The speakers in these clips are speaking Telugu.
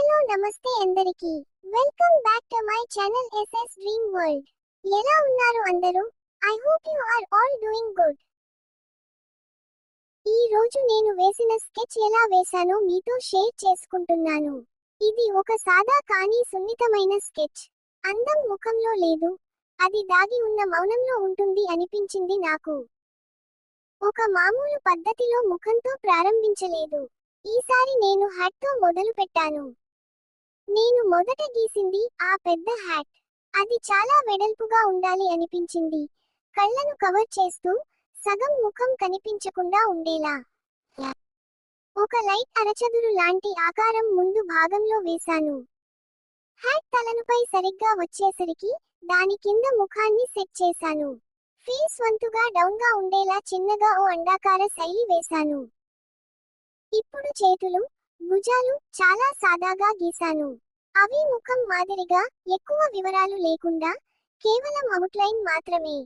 హలో నమస్తే అందరికీ. Welcome back to my channel SS Dream World. ఎలా ఉన్నారు అందరూ? I hope you are all doing good. ఈ రోజు నేను వేసిన స్కెచ్ ఎలా వేశానో మీతో షేర్ చేసుకుంటున్నాను. ఇది ఒక సాదా కానీ సున్నితమైన స్కెచ్. అందం ముఖంలో లేదు, అది దాగి ఉన్న మౌనంలో ఉంటుంది అనిపించింది నాకు. ఒక మామూలు పద్ధతిలో ముఖంతో ప్రారంభించలేదు. ఈసారి నేను హ్యాట్తో మొదలు పెట్టాను. నేను మొదట గీసింది ఆ పెద్ద హ్యాట్. అది చాలా వెడల్పుగా ఉండాలి అనిపించింది, కళ్ళను కవర్ చేస్తూ సగం ముఖం కనిపించకుండా ఉండేలా. ఒక లైట్ అరచదురు లాంటి ఆకారం ముందు భాగంలో వేశాను. హ్యాట్ తలనుపై సరిగ్గా వచ్చేసరికి దాని కింద ముఖాన్ని సెట్ చేశాను. ఫేస్ వంతుగా డౌన్గా ఉండేలా చిన్నగా ఓ అండాకార శైలి వేశాను. ఇప్పుడు చేతులు, భుజాలు చాలా సాదాగా గీశాను. అవి ముఖం మాదిరిగా ఎక్కువ వివరాలు లేకుండా కేవలం అవుట్లైన్ మాత్రమే.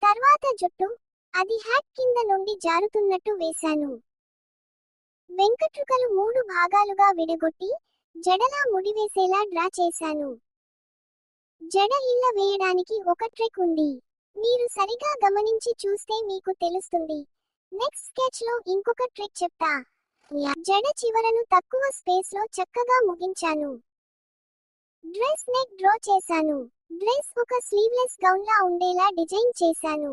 తర్వాత జుట్టు, అది హ్యాట్ కింద నుండి జారుతున్నట్టు వేశాను. వెంకట్రుకలు 3 భాగాలుగా విడగొట్టి జడలా ముడివేసేలా డ్రా చేశాను. జడ ఇళ్ళ వేయడానికి ఒక ట్రిక్ ఉంది. మీరు సరిగా గమనించి చూస్తే మీకు తెలుస్తుంది. నెక్స్ట్ స్కెచ్ లో ఇంకొక ట్రిక్ చెప్తా. జడ చివరను తక్కువ స్పేస్ లో చక్కగా ముగించాను. డ్రెస్ నెక్ డ్రా చేశాను. డ్రెస్ ఒక స్లీవ్లెస్ గౌన్ లా ఉండేలా డిజైన్ చేశాను.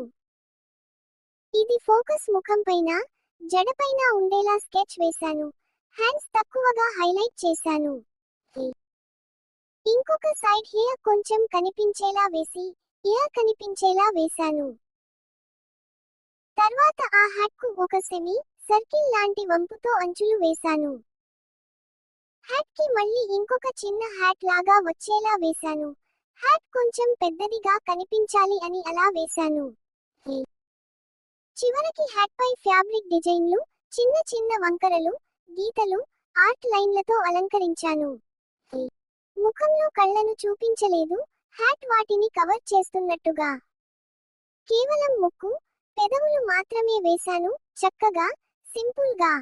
ఇది ఫోకస్ ముఖం పైన, జడపైన ఉండేలా స్కెచ్ వేశాను. హ్యాండ్స్ తక్కువగా హైలైట్ చేశాను. ఇంకొక సైడ్ హెయిర్ కొంచెం కనిపించేలా వేసి, ఇయర్ కనిపించేలా వేశాను. తర్వాత ఆ హ్యాట్ కు ఒక సెమీ సర్కిల్ లాంటి వంపుతో అంచులు వేశాను. హ్యాట్ కి మళ్ళీ ఇంకొక చిన్న హ్యాట్ లాగా వచ్చేలా వేశాను. హ్యాట్ కొంచెం పెద్దదిగా కనిపించాలి అని అలా వేశాను. చివరికి హ్యాట్ పై ఫ్యాబ్రిక్ డిజైన్లు, చిన్న చిన్న వంకరలు, గీతలు, ఆర్ట్ లైన్లతో అలంకరించాను. ముఖంలో కళ్ళను చూపించలేదు, హ్యాట్ వాటిని కవర్ చేస్తున్నట్టుగా. కేవలం ముక్కు, పెదవులు మాత్రమే వేశాను, చక్కగా, సింపుల్ గా.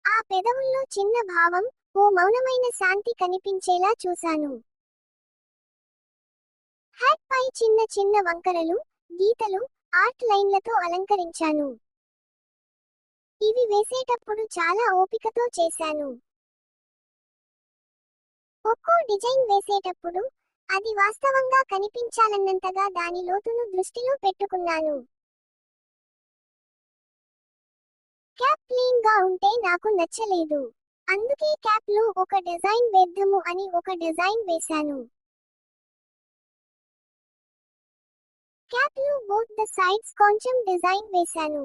ఆ పెదవుల్లో చిన్న భావం, ఓ మౌనమైన శాంతి కనిపించేలా చూశాను. హ్యాట్ పై చిన్న చిన్న వంకరలు, గీతలు, ఆర్ట్ లైన్లతో అలంకరించాను. ఇవి వేసేటప్పుడు చాలా ఓపికతో చేశాను. ఒక్కో డిజైన్ వేసేటప్పుడు అది వాస్తవంగా కనిపించాలన్నంతగా దాని లోతును దృష్టిలో పెట్టుకున్నాను. క్యాప్ ప్లెయిన్ గా ఉంటే నాకు నచ్చలేదు. అందుకే క్యాప్ లో ఒక డిజైన్ వేద్దాము అని ఒక డిజైన్ వేశాను. క్యాప్ లో బోత్ ద సైడ్స్ కొంచెం డిజైన్ వేశాను.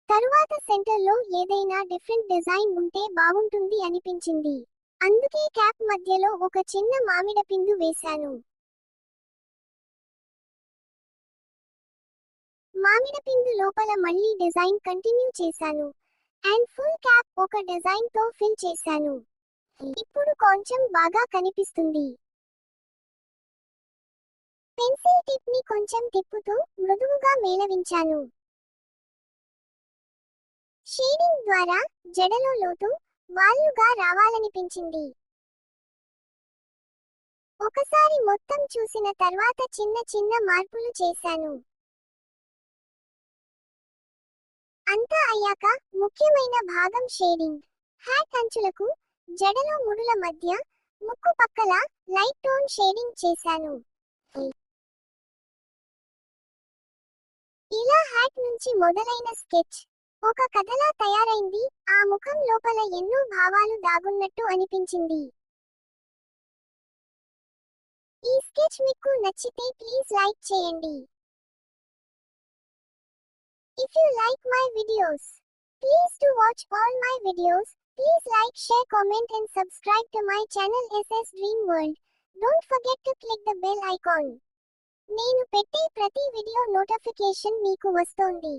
తరువాత సెంటర్ లో ఏదైనా డిఫరెంట్ డిజైన్ ఉంటే బాగుంటుంది అనిపించింది. అందుకే క్యాప్ మధ్యలో ఒక చిన్న మామిడపిండు వేశాను. మామిడపిండు లోపల మళ్ళీ డిజైన్ కంటిన్యూ చేశాను. అండ్ ఫుల్ క్యాప్ ఒక డిజైన్ తో ఫిల్ చేశాను. ఇప్పుడు కొంచెం బాగా కనిపిస్తుంది. పెన్సిల్ టిప్ ని కొంచెం తిప్పుతూ మృదువుగా మేళవించాను. షేడింగ్ ద్వారా జడలో లోతు, వాలుగా రావాలనిపించింది. ఒకసారి మొత్తం చూసిన తర్వాత చిన్న చిన్న మార్పులు చేశాను. అంతా అయ్యాక ముఖ్యమైన భాగం షేడింగ్. హ్యాట్ అంచులకు, జడలో ముడుల మధ్య, ముక్కు పక్కల లైట్ టోన్ షేడింగ్ చేశాను. ఇలా హ్యాట్ నుంచి మొదలైన స్కెచ్ ఒక కథలా తయారైంది. ఆ ముఖం లోపల ఎన్నో భావాలు దాగున్నట్టు అనిపించింది. ఈ స్కెచ్ మీకు నచ్చితే ప్లీజ్ లైక్ చేయండి. If you like my videos, please do watch all my videos. Please like, share, comment and subscribe to my channel SS Dream World. Don't forget to click the bell icon. నేను పెట్టే ప్రతి వీడియో నోటిఫికేషన్ మీకు వస్తుంది.